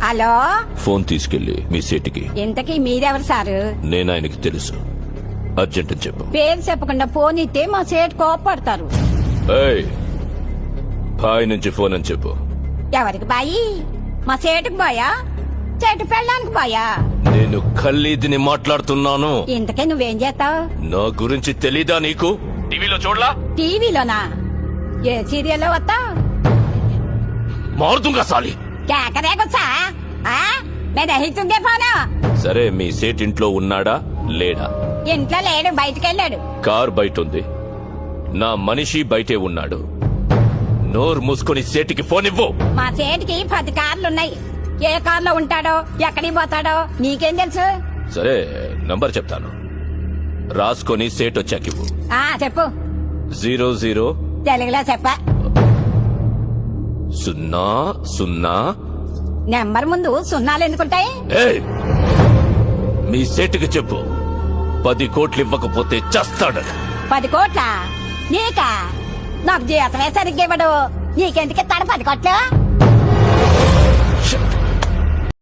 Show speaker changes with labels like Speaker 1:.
Speaker 1: Hello,
Speaker 2: phone తీసుకెళ్లి మీ సేటికి.
Speaker 1: ఇంతకీ మీరెవరు సారు?
Speaker 2: నేను ఆయనకి తెలుసు. అర్జెంట్ అని చెప్పు.
Speaker 1: పేరు చెప్పకుండా ఫోన్ ఇస్తే మా సేటు కోపడతారు.
Speaker 2: ఏయ్, బాయ్ నుంచి ఫోన్ అని చెప్పు.
Speaker 1: ఎవరికి బాయి? మా సేటుకు బాయా, చెట్టు పెళ్ళడానికి బాయా?
Speaker 2: నేను ఖల్లీదిని మాట్లాడుతున్నాను.
Speaker 1: ఇంతకే నువ్వేం చేస్తావు?
Speaker 2: నా గురించి తెలీదా నీకు? టీవీలో చూడలా?
Speaker 1: టీవీలోనా? ఏ సీరియల్లో వస్తావు?
Speaker 2: మారుతుంగా సాలి.
Speaker 1: కేకరేకొచ్చా? నేను దహిస్తుందే ఫోను.
Speaker 2: సరే, మీ సేట్ ఇంట్లో ఉన్నాడా లేడా?
Speaker 1: ఇంట్లో లేడు, బయటకెళ్ళాడు.
Speaker 2: కార్ బయట ఉంది, నా మనిషి బయటే ఉన్నాడు. నోరు మూసుకొని సేటికి ఫోన్ ఇవ్వు.
Speaker 1: మా సేటికి 10 కార్లున్నాయి. ఏ కార్లో ఉంటాడో, ఎక్కడికి పోతాడో నీకేం తెలుసు?
Speaker 2: సరే, నంబర్ చెప్తాను, రాసుకొని సేట్ వచ్చాకివ్వు.
Speaker 1: చెప్పు.
Speaker 2: 00
Speaker 1: తెలుగులో చెప్ప.
Speaker 2: 00.
Speaker 1: నెంబర్ ముందు సున్నాలు ఎందుకుంటాయి?
Speaker 2: ఏయ్, మీ సేటుకి చెప్పు, 10 కోట్లు ఇవ్వకపోతే చస్తాడు.
Speaker 1: 10 కోట్ల? నీకా? నాకు జీతమే సరిగ్గా ఇవ్వడు. నీకెందుకు ఇస్తాడు 10 కోట్లు?